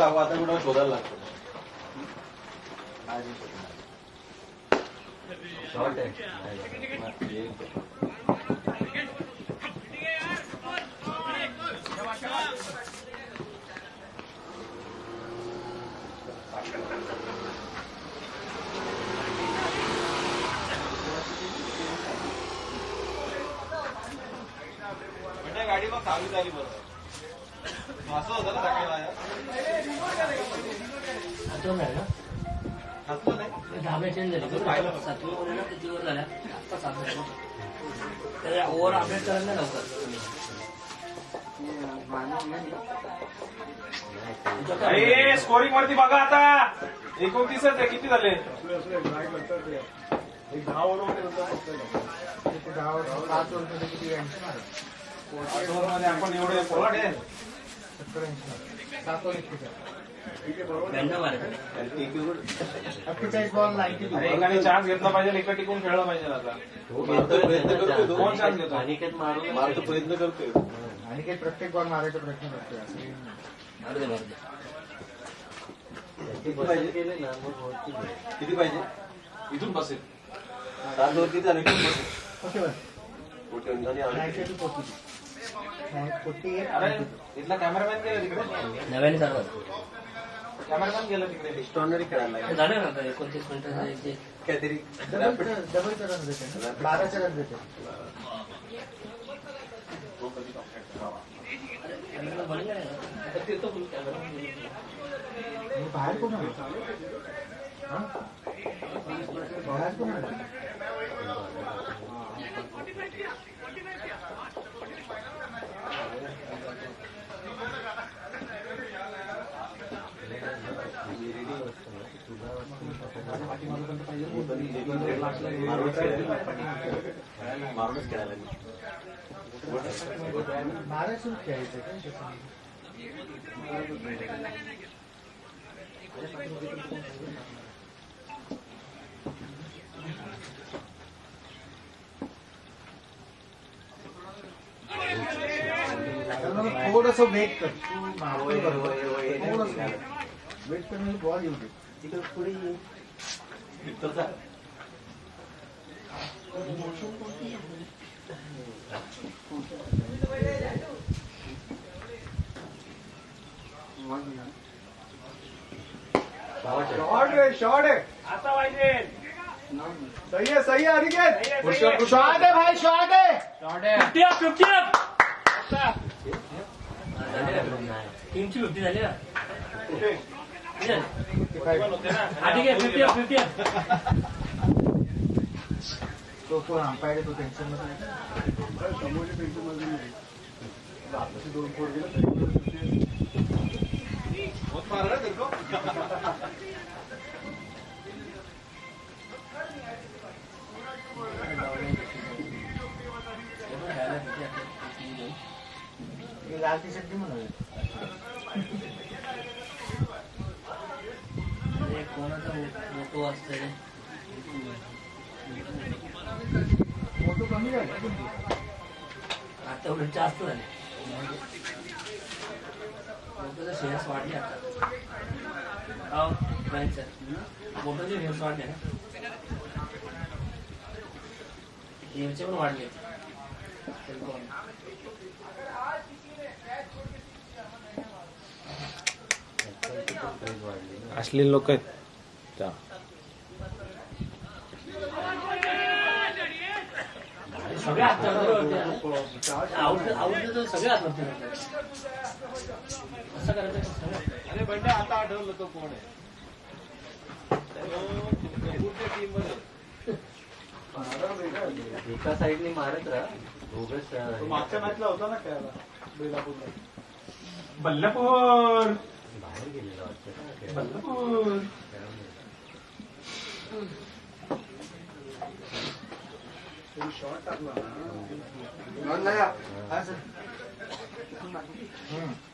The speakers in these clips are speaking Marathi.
आता कुठं शोधायला लागतो. शॉर्ट आहे. म्हणजे गाडी मग चालू झाली बरोबर. असं होतं ना सकाळी धाब्या चेंज झाले सातवी मध्ये ना किती वर झाल्या आता सातव्या ओव्हर अपडेट करायला नाही लवकर. स्कोरिंग वरती बघा आता 29 आहे. किती झाले? एक 10 ओव्हर किती मध्ये आपण एवढे पोलाड आहे. 48 बॉल 90. एकाने चान्स घेतला पाहिजे, एका टिकून खेळला पाहिजे. आता प्रयत्न करतोय. कोण चान्स घेतो? अनिकेत मारतो प्रयत्न करतोय. आणि काही प्रत्येक बॉल मारायचा प्रयत्न करतोय. किती पाहिजे? इथून बसेल 7 ओव्हर किती झाले? इथून बसेल. अरे इथला कॅमेरामॅन गेला तिकडे. नव्याने सर्व कॅमेरामॅन गेला तिकडे. एक्स्ट्रॉर्डनरी खेळायला लागले. झाले ना आता 29 मिनिटं काहीतरी डबल रन देते 12 रन देते. बाहेर कोण आहे? बाहेर कोण आहे? मारूनच खेळायला महाराष्ट्र खेळायचं थोडस वेट कर. वेट कर म्हणजे बॉल येऊ दे. तिकडे पुढे शॉर्ट आहे आता पाहिजे. सही आहे अनिकेत. शॉर्ट आहे भाई, शॉर्ट आहे. टीमची 50 झाली ना. होते ना. ठीक आहे 50. तो कोण अंपायर तो टेन्शन मध्ये समोरच्या टेन्शन मध्ये नाही. आपल्याशी 2 फोड गेला बहुत मार रहा है देखो. लाल टी शर्ट म्हणाले. कोणाचा मोठो असतं रे. मोठं कमी झालं आता उलट जास्त झाले. मोठोचे शेअर्स वाढले आता. मोठोचे शेअर्स वाढले ना. गेमचे पण वाढले. अश्लील लोक आहेत. सगळे आवडलं तर सगळे आत्महत्या करतात. असं करायचं सगळं. अरे बंड्या आता आठवलं तो कोण आहे. टीम मध्ये एका साईडने मारत राहा. बोगस मागच्या मॅचला होता ना खेळायला बेलापूरला. बल्लापूर. बाहेर गेलेला वाटतं. बल्लापूर. शॉर्ट टाकला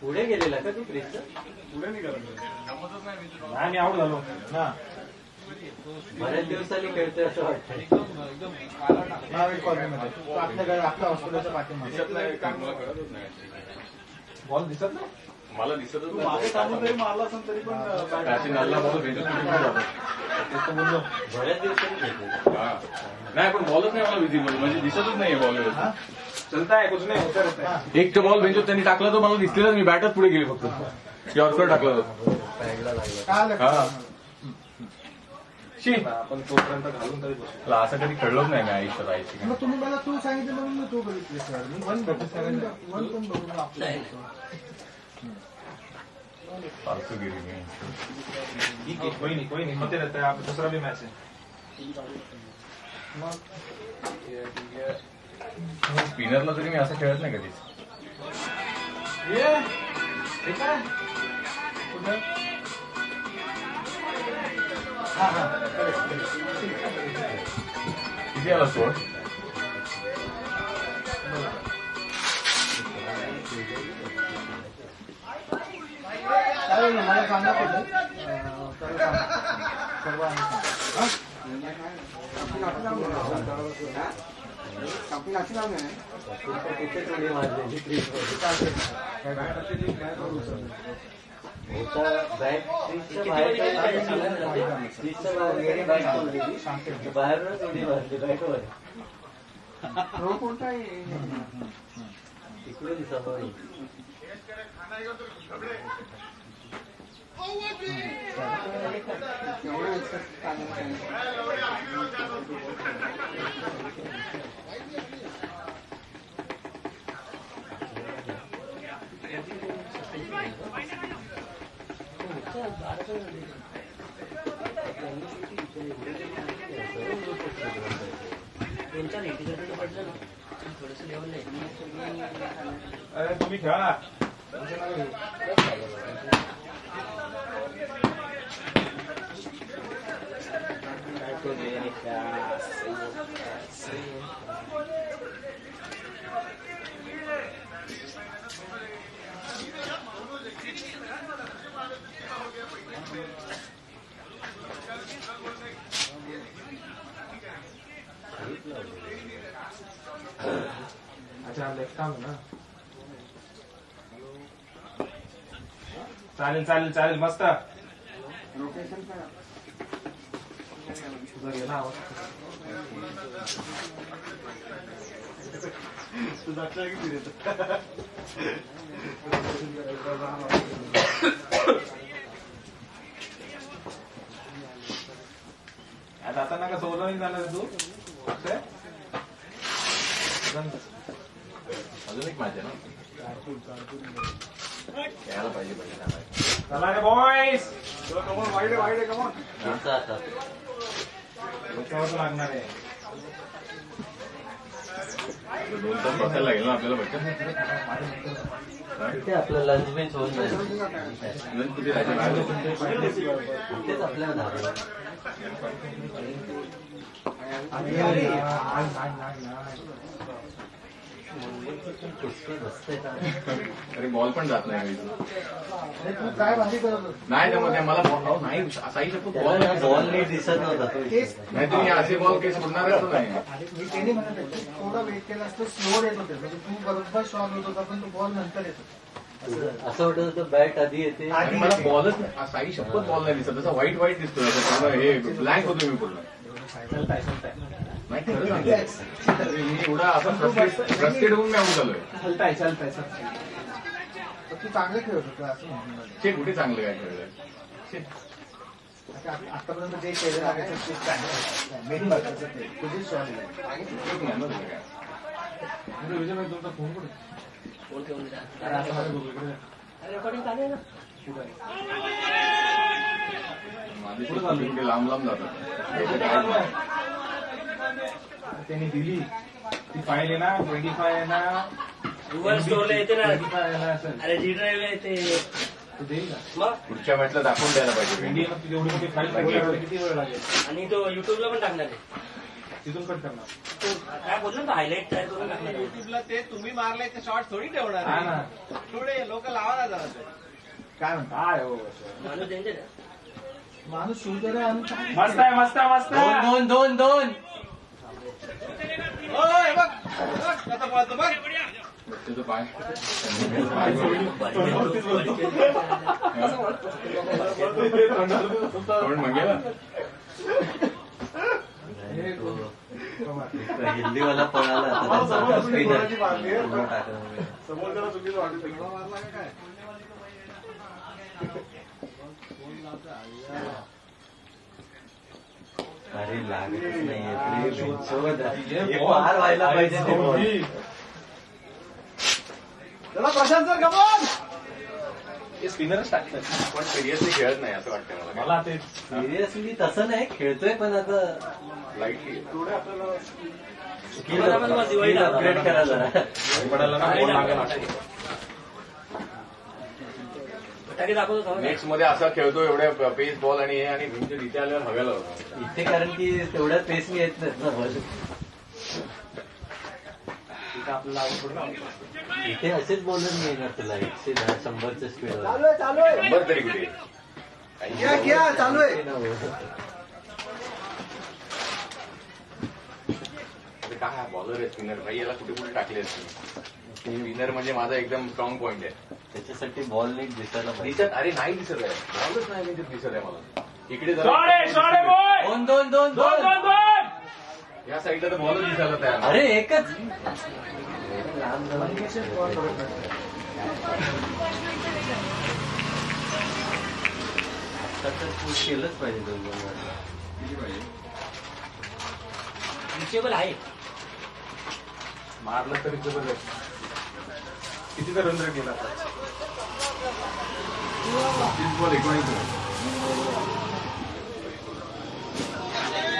पुढे गेलेला का तू क्रिसचा? पुढे नाही करत. नाही मी आऊट झालो. हा बऱ्याच दिवसांनी खेळतोय असं वाटतं. नावेल कॉलनीमध्ये तो आपल्या हॉस्पिटलच्या पाठीमध्ये बॉल दिसत नाही. मला दिसतच तू मागे थांबून जरी मारला असेल तरी पण त्याची नल्ला बॉल भेटत बऱ्याच दिवसांनी घेतले. नाही पण बॉलच नाही मला विजिबल म्हणजे दिसतच नाहीये बॉल. चलताय कुछ नाही होता रहता है. एक तो बॉल बेंचवर त्यांनी टाकला तो मला दिसलेलाच मी बॅटच पुढे गेली फक्त यॉर्कर टाकला तो. हा. शी आपण तोपर्यंत घालून तरी बसू. मला असं कधी कळलंच नाही मी आयुष्यात आईची. मग तुम्ही मला तू सांगितलं म्हणून मी तो बघितले सर. मी वन पण बघून आपलं फालतूगिरी मी. ठीक है कोई नहीं होते रहता है. आप दूसरा भी मैच है. स्पिनरला तरी मी असं खेळत नाही कधीच. ये ठीक है. कुठं? हा हा किती आला स्कोर? चालेल ना मला सांगा कुठे सर्व आम्ही बाहेरूनच उडी मारली बॅटवर. कोणता आहे तिकडे दिसत नाही. त्यांच्या नेटिकडे पडलं ना थोडस लेवल नाही. अरे तुम्ही खेळा ना. अच्छा लेफ्ट काम ना. चालेल मस्त. तुझा गेला आवाज. तुझा काय किती देत. जाताना का सोडून जाणार तू. अजून एक मॅच आहे ना यायला पाहिजे चला रे बॉयज. Come on wide come on. लागणार आहे. 2 तास बसायला लागेल ना आपल्याला भेटत. तिथे आपलं लंच बेंच होऊन जाईल. कुठे राहायचं तिथेच आपल्याला धाबा. अरे बॉल पण जात नाही तू काय भाजी करत होता? नाही जमत मला बॉल नाही असाही शकतो बॉल बॉल नीट दिसत नव्हता. नाही तुम्ही असे बॉल काही सोडणारच नाही. मी त्यांनी म्हणत होते थोडा वेट केला असतं स्लो येत होते म्हणजे तू बरोबर शॉट होत होता पण तो बॉल नंतर येत होता. असं वाटत होतं बॅट आधी येते. आणि मला बॉलच साई शपथ बॉल नाही दिसत तसा वाईट दिसतो असं हे ब्लँक होतो मी पूर्ण. नाही खरं सांगते मी एवढा असं फ्रस्ट्रेट होऊन मी आऊट झालोय. चालताय. तू चांगलं खेळत होता असं म्हणून. शे कुठे चांगलं काय खेळलंय. आतापर्यंत जे केलं आहे ते चांगलं मेन महत्वाचं ते तुझी शॉट नाही ना तुझं काय. विजय भाई तुमचा फोन कुठे. फोन घेऊन जा. अरे आता माझ्या गुगलकडे. रेकॉर्डिंग चालू आहे ना. माझी कुठे लांब जातात. त्यांनी दिली ती फाईल आहे ना 25 आहे ना. गुगल स्टोअरला येते ना. 25 आहे ना असं. अरे जी ड्राईव्ह येते. तू देईल ना. मग पुढच्या मॅचला दाखवून द्यायला पाहिजे. इंडिया मग एवढी मोठी फाईल किती वेळ लागेल. आणि तो युट्यूबला पण टाकणार आहे. तिथून कट करणार. तो काय बोललो ना हायलाइट तयार करून टाकणार आहे. युट्यूबला ते तुम्ही मारले ते शॉर्ट थोडी ठेवणार हा ना. आहे. थोडे लोक लावा ना जरा ते. काय म्हणतो काय हो. माणूस डेंजर आहे. माणूस शूटर आहे आणि काय? मस्त आहे मस्त. दोन ओय, बघ आता पळतो बघ. बच्चेचं पाय पण मंगेला हिंदीवाला पळाला आता त्यांचा स्पिनर पूर्ण टाकला. समोर जरा चुकीचं वाटत अरे लागतच नाहीये हे पार व्हायला पाहिजे ते बॉल. चला प्रशांत सर कमॉन. हे स्पिनरच टाकतात. पण सिरियसली खेळत नाही असं वाटतं मला. मला ते सिरियसली तसं नाही खेळतोय पण आता लाईटली थोडे आपल्याला स्किल अपग्रेड करा जरा. पडायला ना बॉल लागेल. फटाके दाखवतो थांबा. नेक्स्ट मध्ये असा खेळतो एवढ्या पेस बॉल आणि हे आणि भीमच्या इथे आल्यावर हव्याला होतं. इथे कारण की तेवढ्या पेसनी येत नाहीत ना बॉल. आपल्याला आवड पडलं. इथे असेच बॉलर नाही येणार तुला 110 100च्या स्पीडवर. चालू आहे 100 तरी कुठे घ्या चालू आहे. काय बॉलर आहे स्पिनर भाई, याला कुठे कुठे टाकले असते. स्पिनर म्हणजे माझा एकदम स्ट्रॉंग पॉइंट आहे. त्याच्यासाठी बॉल नीट दिसायला पाहिजे. दिसत अरे नाही दिसत आहे, बॉलच नाही म्हणजे दिसत आहे मला. इकडे दोन दोन दोन दोन. या साईडला तर बॉलच दिसायला तयार. अरे एकच लांब जाऊन आता तर पुश केलंच पाहिजे दोघांना. रिचेबल आहे. मारलं तरी जबरदस्त. कितीचा रन रेट गेला. 30 बॉल 19.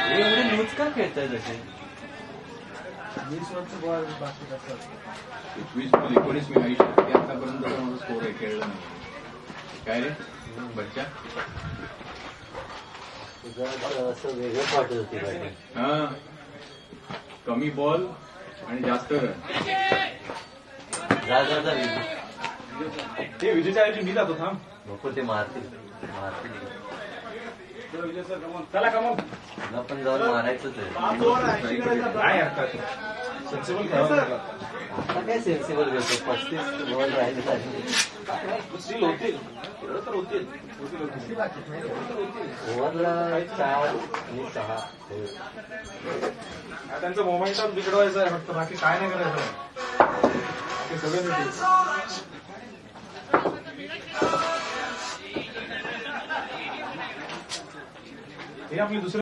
हे एवढे न्यूज का खेळताय तसे. 20 वर्ष बॉल बाकी असतात. 21 बॉल 19 मी आयुष्यात ते आतापर्यंत माझा स्कोर आहे, खेळला नाही. काय रे बच्चा. तुझं असं वेगळंच वाटत होती पाहिजे. हा कमी बॉल आणि जास्त रन. जा जा जा विजू. ते विजयच्या ऐवजी मी जातो. थांब. नको ते मारतील मारतील. विजय सर कमॉन. चला कमॉन. तुला पण जाऊन मारायचंच आहे. 280 करायचा. नाही यार काय सेन्सिबल खेळावं लागलं. आता काय सेन्सिबल घेतो 35 बॉल राहिले पाहिजे. स्टील होतील. एवढं तर होतील. ओव्हरला 4 आणि 6. त्यांचं मोमेंटम बिघडवायचं आहे फक्त, बाकी काय नाही करायचं. ते सगळं मिळतील. हे आपली दुसरी